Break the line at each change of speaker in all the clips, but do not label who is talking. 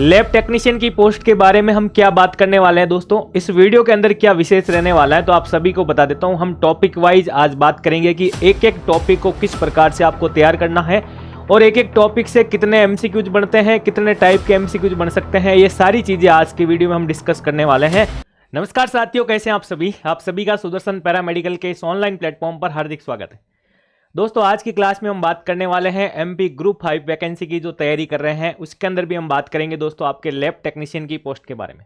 Lab technician की post के बारे में हम क्या बात करने वाले हैं दोस्तों, इस वीडियो के अंदर क्या विशेष रहने वाला है तो आप सभी को बता देता हूं। हम टॉपिक वाइज आज बात करेंगे कि एक एक टॉपिक को किस प्रकार से आपको तैयार करना है और एक एक टॉपिक से कितने एमसीक्यूज बनते हैं, कितने टाइप के एमसीक्यूज बन सकते हैं। ये सारी चीजें आज की वीडियो में हम डिस्कस करने वाले हैं। नमस्कार साथियों, कैसे हैं आप सभी का सुदर्शन पैरामेडिकल के इस ऑनलाइन प्लेटफॉर्म पर हार्दिक स्वागत है। दोस्तों आज की क्लास में हम बात करने वाले हैं एमपी ग्रुप 5 वैकेंसी की जो तैयारी कर रहे हैं, उसके अंदर भी हम बात करेंगे दोस्तों आपके लैब टेक्नीशियन की पोस्ट के बारे में।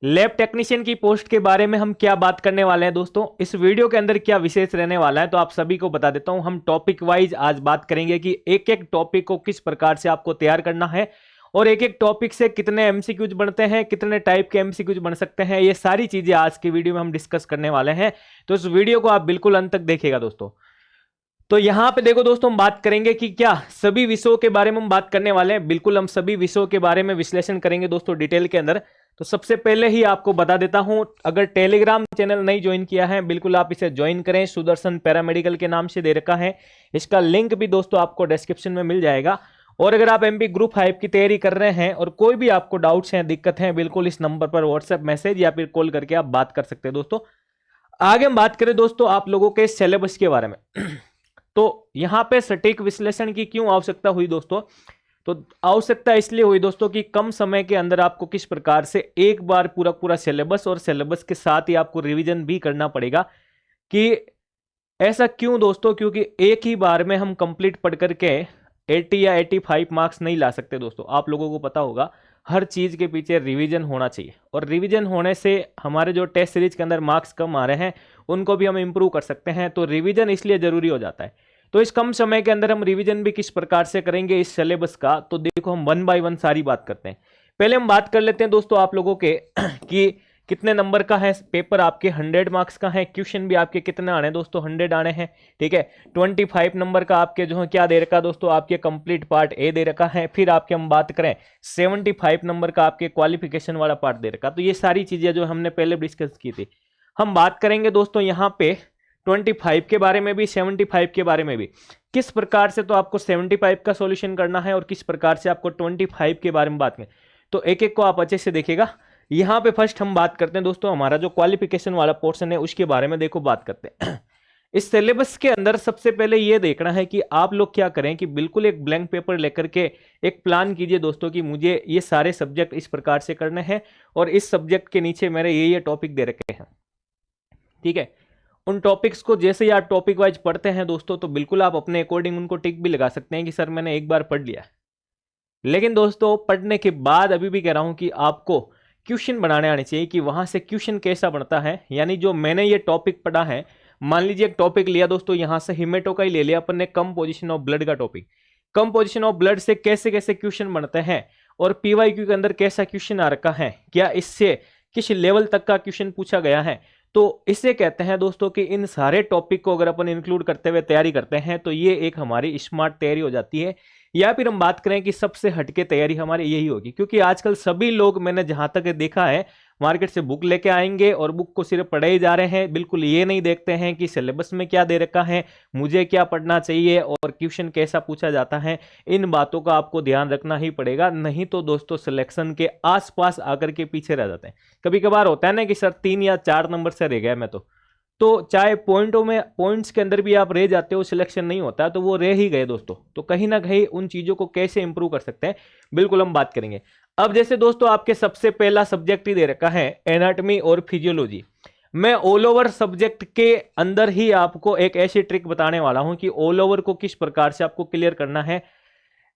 लैब टेक्नीशियन की पोस्ट के बारे में हम क्या बात करने वाले हैं दोस्तों, इस वीडियो के अंदर क्या विशेष रहने वाला है तो आप सभी को बता देता हूं। हम टॉपिक वाइज आज बात करेंगे कि एक एक टॉपिक को किस प्रकार से आपको तैयार करना है और एक एक टॉपिक से कितने एमसीक्यूज बनते हैं, कितने टाइप के एमसीक्यूज बन सकते हैं। ये सारी चीजें आज की वीडियो में हम डिस्कस करने वाले हैं, तो इस वीडियो को आप बिल्कुल अंत तक देखिएगा दोस्तों। तो यहां पे देखो दोस्तों, हम बात करेंगे कि क्या सभी विषयों के बारे में हम बात करने वाले हैं। बिल्कुल हम सभी विषयों के बारे में विश्लेषण करेंगे दोस्तों डिटेल के अंदर। तो सबसे पहले ही आपको बता देता हूं, अगर टेलीग्राम चैनल नहीं ज्वाइन किया है बिल्कुल आप इसे ज्वाइन करें। सुदर्शन पैरामेडिकल के नाम से दे रखा है, इसका लिंक भी दोस्तों आपको डिस्क्रिप्शन में मिल जाएगा। और अगर आप एमपी ग्रुप 5 की तैयारी कर रहे हैं और कोई भी आपको डाउट्स हैं, दिक्कत है, बिल्कुल इस नंबर पर व्हाट्सएप मैसेज या फिर कॉल करके आप बात कर सकते हैं दोस्तों। आगे हम बात करें दोस्तों आप लोगों के सिलेबस के बारे में। तो यहां पे सटीक विश्लेषण की क्यों आवश्यकता हुई दोस्तों, तो आवश्यकता इसलिए हुई दोस्तों कि कम समय के अंदर आपको किस प्रकार से एक बार पूरा सिलेबस और सिलेबस के साथ ही आपको रिवीजन भी करना पड़ेगा। कि ऐसा क्यों दोस्तों, क्योंकि एक ही बार में हम कंप्लीट पढ़ करके 80 या 85 मार्क्स नहीं ला सकते दोस्तों। आप लोगों को पता होगा हर चीज के पीछे रिवीजन होना चाहिए, और रिवीजन होने से हमारे जो टेस्ट सीरीज के अंदर मार्क्स कम आ रहे हैं उनको भी हम इंप्रूव कर सकते हैं। तो रिवीजन इसलिए जरूरी हो जाता है। तो इस कम समय के अंदर हम रिवीजन भी किस प्रकार से करेंगे इस सिलेबस का, तो देखो हम 1 बाय 1 सारी बात करते हैं। पहले हम बात कर लेते हैं दोस्तों आप लोगों के कि कितने नंबर का है पेपर। आपके 100 मार्क्स का है। क्वेश्चन भी आपके कितने आने दोस्तों, 100 आने हैं, ठीक है। 25 नंबर का आपके जो है क्या दे रखा दोस्तों, आपके कंप्लीट पार्ट ए दे रखा है। फिर आपके हम बात करें 75 नंबर का आपके क्वालिफिकेशन वाला पार्ट दे रखा। तो ये सारी चीजें जो हमने पहले डिस्कस की थी, हम बात करेंगे दोस्तों यहाँ पे 25 के बारे में भी, 75 के बारे में भी। किस प्रकार से तो आपको 75 का सॉल्यूशन करना है और किस प्रकार से आपको 25 के बारे में बात करें, तो एक एक को आप अच्छे से देखिएगा। यहां पे फर्स्ट हम बात करते हैं दोस्तों हमारा जो क्वालिफिकेशन वाला पोर्शन है उसके बारे में। देखो बात करते हैं इस सिलेबस के अंदर सबसे पहले ये देखना है कि आप लोग क्या करें कि बिल्कुल एक ब्लैंक पेपर लेकर के एक प्लान कीजिए दोस्तों कि मुझे ये सारे सब्जेक्ट इस प्रकार से करने हैं और इस सब्जेक्ट के नीचे मेरे ये टॉपिक दे रखे हैं, ठीक है। उन टॉपिक्स को जैसे ही आप टॉपिक वाइज पढ़ते हैं दोस्तों, तो बिल्कुल आप अपने अकॉर्डिंग उनको टिक भी लगा सकते हैं कि सर मैंने एक बार पढ़ लिया। लेकिन दोस्तों पढ़ने के बाद अभी भी कह रहा हूं कि आपको क्वेश्चन बनाने आने चाहिए कि वहां से क्वेश्चन कैसा बनता है। यानी जो मैंने ये टॉपिक पढ़ा है, मान लीजिए एक टॉपिक लिया दोस्तों, यहां से हिमेटो का ही ले लिया अपन ने, कंपोजिशन ऑफ ब्लड का टॉपिक। कंपोजिशन ऑफ ब्लड से कैसे कैसे क्वेश्चन बनते हैं और पीवाईक्यू के अंदर कैसा क्वेश्चन आ रखा है, क्या इससे किस लेवल तक का क्वेश्चन पूछा गया है, तो इसे कहते हैं दोस्तों कि इन सारे टॉपिक को अगर अपन इंक्लूड करते हुए तैयारी करते हैं तो ये एक हमारी स्मार्ट तैयारी हो जाती है। या फिर हम बात करें कि सबसे हटके तैयारी हमारी यही होगी, क्योंकि आजकल सभी लोग मैंने जहां तक देखा है मार्केट से बुक लेके आएंगे और बुक को सिर्फ पढ़े ही जा रहे हैं। बिल्कुल ये नहीं देखते हैं कि सिलेबस में क्या दे रखा है, मुझे क्या पढ़ना चाहिए और क्वेश्चन कैसा पूछा जाता है। इन बातों का आपको ध्यान रखना ही पड़ेगा, नहीं तो दोस्तों सिलेक्शन के आसपास आकर के पीछे रह जाते हैं। कभी कभार होता है ना कि सर 3 या 4 नंबर से रह गया मैं, तो चाहे पॉइंट्स के अंदर भी आप रह जाते हो, सिलेक्शन नहीं होता तो वो रह ही गए दोस्तों। तो कहीं ना कहीं उन चीजों को कैसे इंप्रूव कर सकते हैं बिल्कुल हम बात करेंगे। अब जैसे दोस्तों आपके सबसे पहला सब्जेक्ट ही दे रखा है एनाटॉमी और फिजियोलॉजी। मैं ऑल ओवर सब्जेक्ट के अंदर ही आपको एक ऐसी ट्रिक बताने वाला हूं कि ऑल ओवर को किस प्रकार से आपको क्लियर करना है।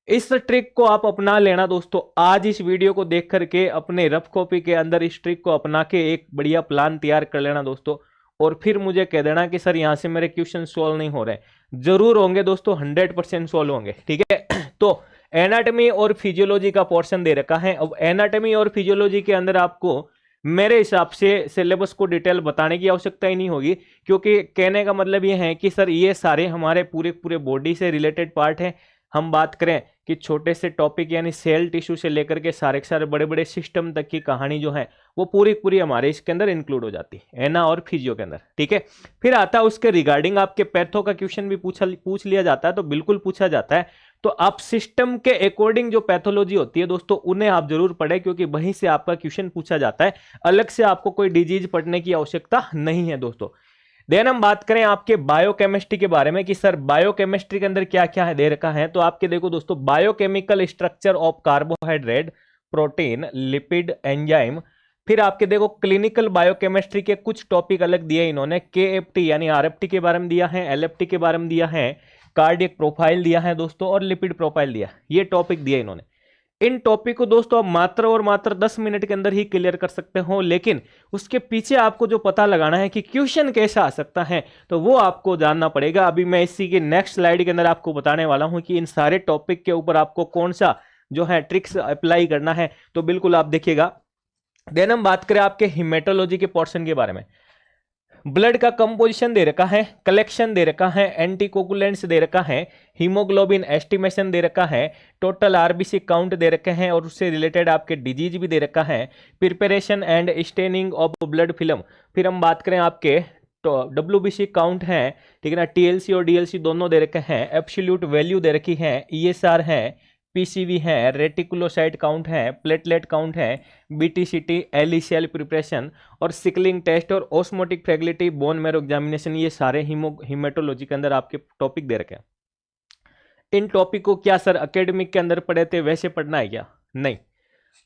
इस ट्रिक को आप अपना लेना दोस्तों। आज इस वीडियो को देख करके अपने रफ कॉपी के अंदर इस ट्रिक को अपना के एक बढ़िया प्लान तैयार कर लेना दोस्तों, और फिर मुझे कह देना कि सर यहां से मेरे क्वेश्चन सॉल्व नहीं हो रहे। जरूर होंगे दोस्तों, 100% सॉल्व होंगे, ठीक है। तो एनाटॉमी और फिजियोलॉजी का पोर्शन दे रखा है। अब एनाटॉमी और फिजियोलॉजी के अंदर आपको मेरे हिसाब से सिलेबस को डिटेल बताने की आवश्यकता ही नहीं होगी, क्योंकि कहने का मतलब ये है कि सर ये सारे हमारे पूरे बॉडी से रिलेटेड पार्ट हैं। हम बात करें कि छोटे से टॉपिक यानी सेल टिश्यू से लेकर के सारे बड़े बड़े सिस्टम तक की कहानी जो है वो पूरी हमारे इसके अंदर इंक्लूड हो जाती है, एना और फिजियो के अंदर, ठीक है। फिर आता है उसके रिगार्डिंग आपके पैथो का क्वेश्चन भी पूछ लिया जाता है, तो बिल्कुल पूछा जाता है। तो आप सिस्टम के अकॉर्डिंग जो पैथोलॉजी होती है दोस्तों उन्हें आप जरूर पढ़ें, क्योंकि वहीं से आपका क्वेश्चन पूछा जाता है। अलग से आपको कोई डिजीज पढ़ने की आवश्यकता नहीं है दोस्तों। देन हम बात करें आपके बायोकेमिस्ट्री के बारे में कि सर बायोकेमिस्ट्री के अंदर क्या क्या है दे रखा है। तो आपके देखो दोस्तों, biochemical structure of carbohydrate, protein, lipid, enzyme. फिर आपके देखो क्लिनिकल बायोकेमिस्ट्री के कुछ टॉपिक अलग दिए इन्होंने, केएफटी यानी आरएफटी के बारे में दिया है, एलएफटी के बारे में दिया है, कार्डियक प्रोफाइल दिया है दोस्तों, और लिपिड प्रोफाइल दिया। ये टॉपिक दिए इन्होंने। इन टॉपिक को दोस्तों आप मात्र और मात्र 10 मिनट के अंदर ही क्लियर कर सकते हो, लेकिन उसके पीछे आपको जो पता लगाना है कि क्वेश्चन कैसा आ सकता है तो वो आपको जानना पड़ेगा। अभी मैं इसी के नेक्स्ट स्लाइड के अंदर आपको बताने वाला हूं कि इन सारे टॉपिक के ऊपर आपको कौन सा जो है ट्रिक्स अप्लाई करना है, तो बिल्कुल आप देखिएगा। देन हम बात करें आपके हिमेटोलॉजी के पोर्शन के बारे में। ब्लड का कंपोजिशन दे रखा है, कलेक्शन दे रखा है, एंटीकोगुलेंट्स दे रखा है, हीमोग्लोबिन एस्टिमेशन दे रखा है, टोटल आरबीसी काउंट दे रखे हैं और उससे रिलेटेड आपके डिजीज भी दे रखा है, preparation and staining of blood film. फिर हम बात करें आपके तो WBC काउंट है, ठीक है ना, TLC और DLC दोनों दे रखे हैं, एब्सोल्यूट वैल्यू दे रखी है, ESR है, PCV है, रेटिकुलोसाइट काउंट है, प्लेटलेट काउंट है, BTCT, LECL प्रिपरेशन और सिकलिंग टेस्ट और ऑस्मोटिक फ्रेगलिटी, बोन मैरो एग्जामिनेशन। ये सारे हिमेटोलॉजी के अंदर आपके टॉपिक दे रखे हैं। इन टॉपिक को क्या सर एकेडमिक के अंदर पढ़े थे वैसे पढ़ना है क्या? नहीं,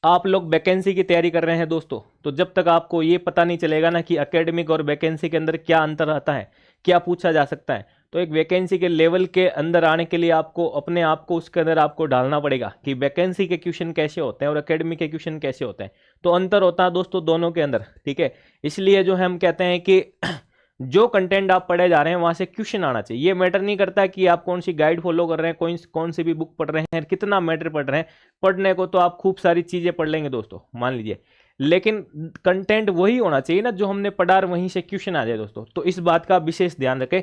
आप लोग वैकेंसी की तैयारी कर रहे हैं दोस्तों, तो जब तक आपको ये पता नहीं चलेगा ना कि एकेडमिक और वैकेंसी के अंदर क्या अंतर आता है, क्या पूछा जा सकता है, तो एक वैकेंसी के लेवल के अंदर आने के लिए आपको अपने आप को उसके अंदर आपको डालना पड़ेगा कि वैकेंसी के क्वेश्चन कैसे होते हैं और एकेडमिक के क्वेश्चन कैसे होते हैं। तो अंतर होता है दोस्तों दोनों के अंदर, ठीक है। इसलिए जो हम कहते हैं कि जो कंटेंट आप पढ़े जा रहे हैं वहां से क्वेश्चन आना चाहिए। ये मैटर नहीं करता कि आप कौन सी गाइड फॉलो कर रहे हैं, कौन सी भी बुक पढ़ रहे हैं, कितना मैटर पढ़ रहे हैं। पढ़ने को तो आप खूब सारी चीजें पढ़ लेंगे दोस्तों, मान लीजिए, लेकिन कंटेंट वही होना चाहिए ना जो हमने पढ़ा, वहीं से क्वेश्चन आ जाए दोस्तों। तो इस बात का विशेष ध्यान रखें।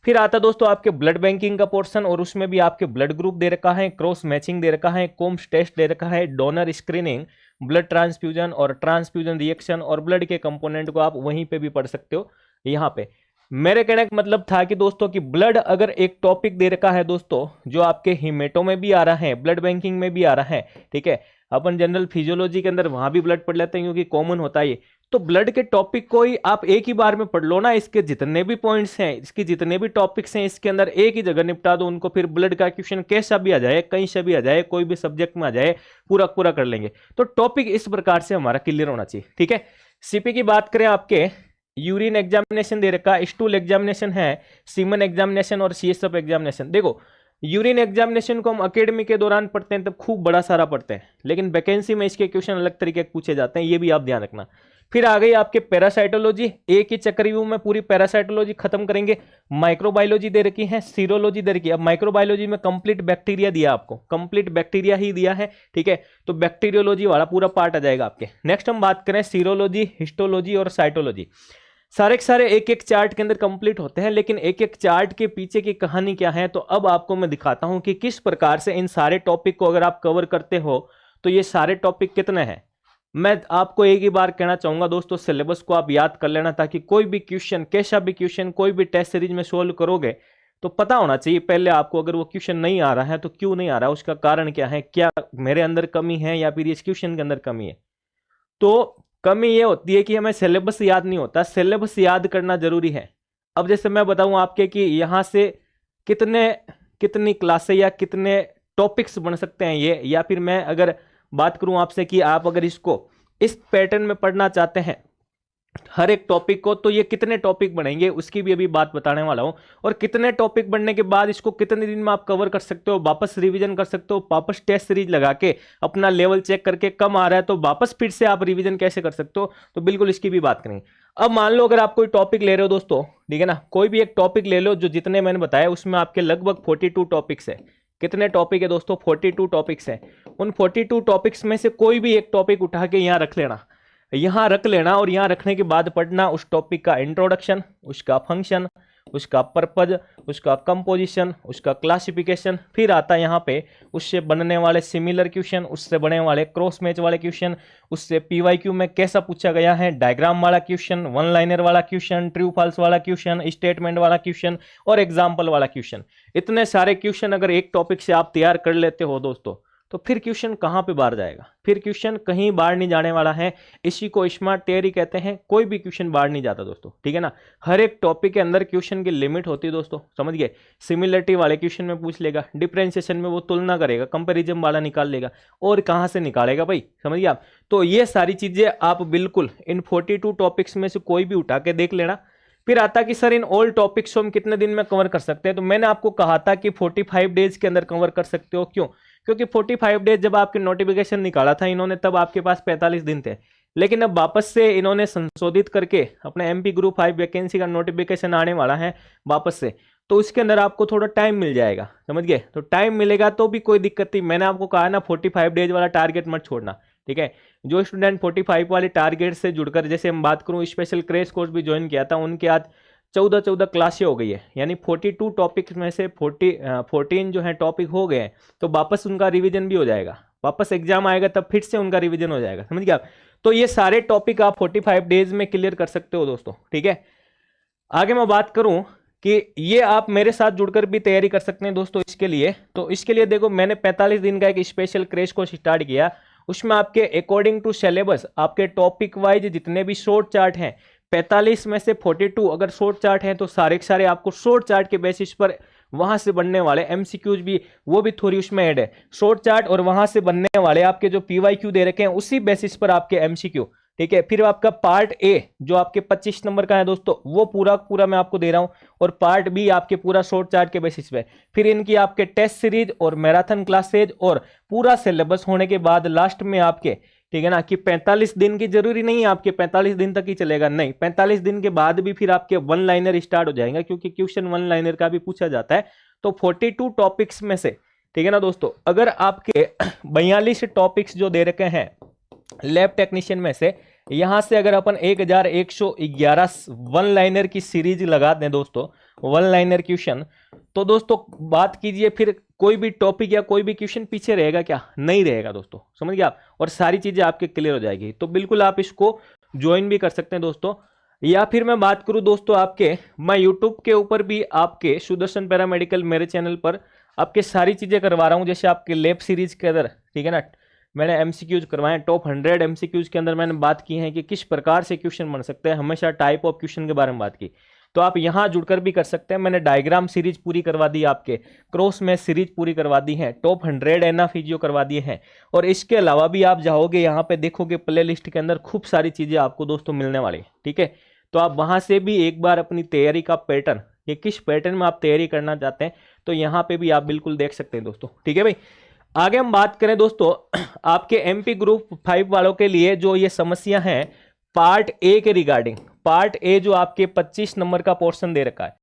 फिर आता दोस्तों आपके ब्लड बैंकिंग का पोर्शन, और उसमें भी आपके ब्लड ग्रुप दे रखा है, क्रॉस मैचिंग दे रखा है, कोम्स टेस्ट दे रखा है, डोनर स्क्रीनिंग, ब्लड ट्रांसफ्यूजन और ट्रांसफ्यूजन रिएक्शन, और ब्लड के कंपोनेंट को आप वहीं पे भी पढ़ सकते हो। यहाँ पे मेरे कहने का मतलब था कि दोस्तों कि ब्लड अगर एक टॉपिक दे रखा है दोस्तों जो आपके हिमेटो में भी आ रहा है, ब्लड बैंकिंग में भी आ रहा है, ठीक है, अपन जनरल फिजियोलॉजी के अंदर वहां भी ब्लड पढ़ लेते हैं क्योंकि कॉमन होता है ये। तो ब्लड के टॉपिक को ही आप एक ही बार में पढ़ लो ना, इसके जितने भी पॉइंट्स हैं, इसके जितने भी टॉपिक्स हैं, इसके अंदर एक ही जगह निपटा दो उनको। फिर ब्लड का क्वेश्चन कैसा भी आ जाए, कहीं से भी आ जाए, कोई भी सब्जेक्ट में आ जाए, पूरा पूरा कर लेंगे। तो टॉपिक इस प्रकार से हमारा क्लियर होना चाहिए, ठीक है। सीपी की बात करें, आपके यूरिन एग्जामिनेशन दे रखा है, स्टूल एग्जामिनेशन है, सीमन एग्जामिनेशन और CSF एग्जामिनेशन। देखो यूरिन एग्जामिनेशन को हम अकेडमी के दौरान पढ़ते हैं तब खूब बड़ा सारा पढ़ते हैं, लेकिन वैकेंसी में इसके क्वेश्चन अलग तरीके के पूछे जाते हैं, ये भी आप ध्यान रखना। फिर आ गई आपके पैरासाइटोलॉजी, एक ही चक्रव्यूह में पूरी पैरासाइटोलॉजी खत्म करेंगे। माइक्रोबायोलॉजी दे रखी है, सीरोलॉजी दे रखी है। अब माइक्रोबायोलॉजी में कंप्लीट बैक्टीरिया दिया, आपको कंप्लीट बैक्टीरिया ही दिया है, ठीक है, तो बैक्टीरियोलॉजी वाला पूरा पार्ट आ जाएगा आपके। नेक्स्ट हम बात करें सीरोलॉजी, हिस्टोलॉजी और साइटोलॉजी। सारे के सारे एक एक चार्ट के अंदर कंप्लीट होते हैं, लेकिन एक एक चार्ट के पीछे की कहानी क्या है, तो अब आपको मैं दिखाता हूं कि किस प्रकार से इन सारे टॉपिक को अगर आप कवर करते हो तो ये सारे टॉपिक कितने हैं। मैं आपको एक ही बार कहना चाहूंगा दोस्तों, सिलेबस को आप याद कर लेना, ताकि कोई भी क्वेश्चन, कैसा भी क्वेश्चन, कोई भी टेस्ट सीरीज में सोल्व करोगे तो पता होना चाहिए पहले आपको, अगर वो क्वेश्चन नहीं आ रहा है तो क्यों नहीं आ रहा है, उसका कारण क्या है, क्या मेरे अंदर कमी है या फिर इस क्वेश्चन के अंदर कमी है। तो कमी ये होती है कि हमें सिलेबस याद नहीं होता, सिलेबस याद करना जरूरी है। अब जैसे मैं बताऊं आपके कि यहां से कितनी क्लासें या कितने टॉपिक्स बन सकते हैं ये, या फिर मैं अगर बात करूं आपसे कि आप अगर इसको इस पैटर्न में पढ़ना चाहते हैं हर एक टॉपिक को, तो ये कितने टॉपिक बनेंगे उसकी भी अभी बात बताने वाला हूं। और कितने टॉपिक बनने के बाद इसको कितने दिन में आप कवर कर सकते हो, वापस रिवीजन कर सकते हो, वापस टेस्ट सीरीज लगा के अपना लेवल चेक करके कम आ रहा है तो वापस फिर से आप रिवीजन कैसे कर सकते हो, तो बिल्कुल इसकी भी बात करेंगे। अब मान लो अगर आप कोई टॉपिक ले रहे हो दोस्तों, ठीक है ना, कोई भी एक टॉपिक ले लो, जो जितने मैंने बताया उसमें आपके लगभग 42 टॉपिक्स है। कितने टॉपिक है दोस्तों? 42 टॉपिक्स है। उन 42 टॉपिक्स में से कोई भी एक टॉपिक उठा के यहां रख लेना, यहां रख लेना, और यहां रखने के बाद पढ़ना उस टॉपिक का इंट्रोडक्शन, उसका फंक्शन, उसका पर्पज, उसका कंपोजिशन, उसका क्लासिफिकेशन, फिर आता है यहाँ पे उससे बनने वाले सिमिलर क्वेश्चन, उससे बनने वाले क्रॉस मैच वाले क्वेश्चन, उससे पीवाईक्यू में कैसा पूछा गया है, डायग्राम वाला क्वेश्चन, वन लाइनर वाला क्वेश्चन, ट्रू फॉल्स वाला क्वेश्चन, स्टेटमेंट वाला क्वेश्चन और एग्जाम्पल वाला क्वेश्चन। इतने सारे क्वेश्चन अगर एक टॉपिक से आप तैयार कर लेते हो दोस्तों, तो फिर क्वेश्चन कहां पे बाहर जाएगा, फिर क्वेश्चन कहीं बाहर नहीं जाने वाला है। इसी को स्मार्ट तैयारी कहते हैं। कोई भी क्वेश्चन बाहर नहीं जाता दोस्तों, ठीक है ना। हर एक टॉपिक के अंदर क्वेश्चन की लिमिट होती है दोस्तों, समझ गए। सिमिलरिटी वाले क्वेश्चन में पूछ लेगा, डिफरेंशिएशन में वो तुलना करेगा, कंपैरिजन वाला निकाल लेगा, और कहां से निकालेगा भाई, समझिए आप। तो ये सारी चीजें आप बिल्कुल इन 42 टॉपिक्स में से कोई भी उठा के देख लेना। फिर आता कि सर इन ऑल टॉपिक्स को हम कितने दिन में कवर कर सकते हैं, तो मैंने आपको कहा था कि 45 डेज के अंदर कवर कर सकते हो। क्यों? क्योंकि 45 डेज जब आपके नोटिफिकेशन निकाला था इन्होंने, तब आपके पास 45 दिन थे। लेकिन अब वापस से इन्होंने संशोधित करके अपने एमपी ग्रुप 5 वैकेंसी का नोटिफिकेशन आने वाला है वापस से, तो उसके अंदर आपको थोड़ा टाइम मिल जाएगा, समझ गए। तो टाइम मिलेगा तो भी कोई दिक्कत नहीं। मैंने आपको कहा ना 45 डेज वाला टारगेट मत छोड़ना, ठीक है। जो स्टूडेंट 45 वाले टारगेट से जुड़कर, जैसे हम बात करूं स्पेशल क्रैश कोर्स भी ज्वाइन किया था, उनके आज 14 क्लासें हो गई है, यानी 42 टॉपिक्स में से 14 जो है टॉपिक हो गए हैं। तो वापस उनका रिवीजन भी हो जाएगा, वापस एग्जाम आएगा तब फिर से उनका रिवीजन हो जाएगा, समझ गए आप। तो ये सारे टॉपिक आप 45 डेज में क्लियर कर सकते हो दोस्तों, ठीक है। आगे मैं बात करूं कि ये आप मेरे साथ जुड़कर भी तैयारी कर सकते हैं दोस्तों। इसके लिए देखो, मैंने 45 दिन का एक स्पेशल क्रैश कोर्स स्टार्ट किया। उसमें आपके अकॉर्डिंग टू सिलेबस आपके टॉपिक वाइज जितने भी शॉर्ट चार्ट हैं, 45 में से 42 अगर शॉर्ट चार्ट हैं, तो सारे के सारे आपको शॉर्ट चार्ट के बेसिस पर वहां से बनने वाले एमसीक्यूज भी, वो भी थोड़ी उसमें ऐड है। शॉर्ट चार्ट और वहां से बनने वाले आपके जो पीवाईक्यू दे रखे हैं, उसी बेसिस पर आपके एमसीक्यू, ठीक है। फिर आपका पार्ट ए जो आपके 25 नंबर का है दोस्तों, वो पूरा मैं आपको दे रहा हूं, और पार्ट बी आपके पूरा शॉर्ट चार्ट के बेसिस पे। फिर इनकी आपके टेस्ट सीरीज और मैराथन क्लासेज और पूरा सिलेबस होने के बाद लास्ट में आपके, ठीक है ना, कि 45 दिन की जरूरी नहीं है आपके 45 दिन तक ही चलेगा, नहीं, 45 दिन के बाद भी फिर आपके वन लाइनर स्टार्ट हो जाएंगे, क्योंकि क्वेश्चन वन लाइनर का भी पूछा जाता है। तो 42 टॉपिक्स में से, ठीक है ना दोस्तों, अगर आपके 42 टॉपिक्स जो दे रखे हैं लैब टेक्नीशियन में से, यहां से अगर अपन 1111 वन लाइनर की सीरीज लगा दें दोस्तों, वन लाइनर क्वेश्चन, तो दोस्तों बात कीजिए फिर कोई भी टॉपिक या कोई भी क्वेश्चन पीछे रहेगा क्या? नहीं रहेगा दोस्तों, समझ गए आप। और सारी चीजें आपके क्लियर हो जाएगी। तो बिल्कुल आप इसको ज्वाइन भी कर सकते हैं दोस्तों। या फिर मैं बात करूं दोस्तों आपके, मैं यूट्यूब के ऊपर भी आपके सुदर्शन पैरामेडिकल मेरे चैनल पर आपके सारी चीजें करवा रहा हूं। जैसे आपके लैब सीरीज के अंदर, ठीक है ना, मैंने एमसीक्यूज करवाए, टॉप 100 एमसीक्यूज के अंदर मैंने बात की है कि किस प्रकार से क्वेश्चन बन सकते हैं, हमेशा टाइप ऑफ क्वेश्चन के बारे में बात की। तो आप यहां जुड़कर भी कर सकते हैं। मैंने डायग्राम सीरीज पूरी करवा दी, आपके क्रॉस मैच सीरीज पूरी करवा दी है, टॉप 100 एना फिजियो करवा दिए हैं। और इसके अलावा भी आप जाओगे यहाँ पे देखोगे प्ले लिस्ट के अंदर खूब सारी चीजें आपको दोस्तों मिलने वाली, ठीक है। तो आप वहां से भी एक बार अपनी तैयारी का पैटर्न, ये किस पैटर्न में आप तैयारी करना चाहते हैं, तो यहाँ पे भी आप बिल्कुल देख सकते हैं दोस्तों, ठीक है भाई। आगे हम बात करें दोस्तों आपके एमपी ग्रुप 5 वालों के लिए जो ये समस्या है पार्ट ए के रिगार्डिंग, पार्ट ए जो आपके 25 नंबर का पोर्शन दे रखा है,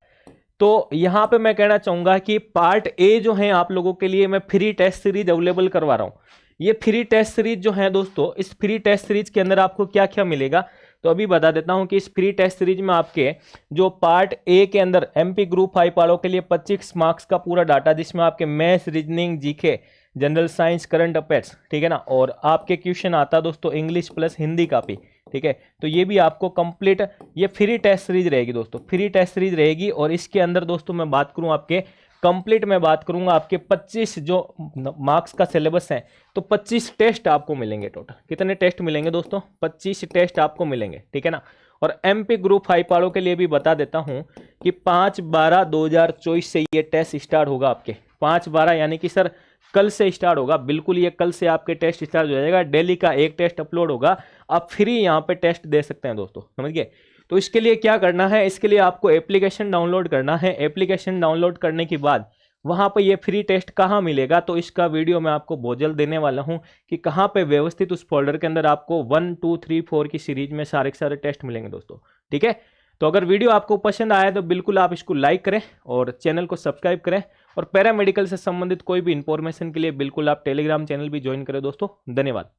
तो यहां पे मैं कहना चाहूंगा कि पार्ट ए जो है आप लोगों के लिए मैं फ्री टेस्ट सीरीज अवेलेबल करवा रहा हूं। ये फ्री टेस्ट सीरीज जो है दोस्तों, इस फ्री टेस्ट सीरीज के अंदर आपको क्या क्या मिलेगा, तो अभी बता देता हूं कि इस फ्री टेस्ट सीरीज में आपके जो पार्ट ए के अंदर एमपी ग्रुप 5 वालों के लिए 25 मार्क्स का पूरा डाटा, जिसमें आपके maths, reasoning, GK, general science, current affairs, ठीक है ना, और आपके क्वेश्चन आता दोस्तों इंग्लिश प्लस हिंदी का भी, ठीक है। तो ये भी आपको कंप्लीट ये फ्री टेस्ट सीरीज रहेगी दोस्तों, फ्री टेस्ट सीरीज रहेगी। और इसके अंदर दोस्तों मैं बात करूं आपके कंप्लीट, मैं बात करूंगा आपके 25 जो मार्क्स का सिलेबस है, तो 25 टेस्ट आपको मिलेंगे। टोटल कितने टेस्ट मिलेंगे दोस्तों? 25 टेस्ट आपको मिलेंगे, ठीक है ना। और एमपी ग्रुप 5 वालों के लिए भी बता देता हूं कि 5/12/2024 से ये टेस्ट स्टार्ट होगा आपके 5/12, यानी कि सर कल से स्टार्ट होगा, बिल्कुल ये कल से आपके टेस्ट स्टार्ट हो जाएगा। डेली का एक टेस्ट अपलोड होगा, आप फ्री यहाँ पे टेस्ट दे सकते हैं दोस्तों, समझ गए। तो इसके लिए क्या करना है, इसके लिए आपको एप्लीकेशन डाउनलोड करना है। एप्लीकेशन डाउनलोड करने के बाद वहां पर ये फ्री टेस्ट कहाँ मिलेगा, तो इसका वीडियो मैं आपको बहुत जल्द देने वाला हूं कि कहाँ पे व्यवस्थित उस फोल्डर के अंदर आपको 1 2 3 4 की सीरीज में सारे के सारे टेस्ट मिलेंगे दोस्तों, ठीक है। तो अगर वीडियो आपको पसंद आया तो बिल्कुल आप इसको लाइक करें और चैनल को सब्सक्राइब करें। और पैरामेडिकल से संबंधित कोई भी इंफॉर्मेशन के लिए बिल्कुल आप टेलीग्राम चैनल भी ज्वाइन करें दोस्तों। धन्यवाद।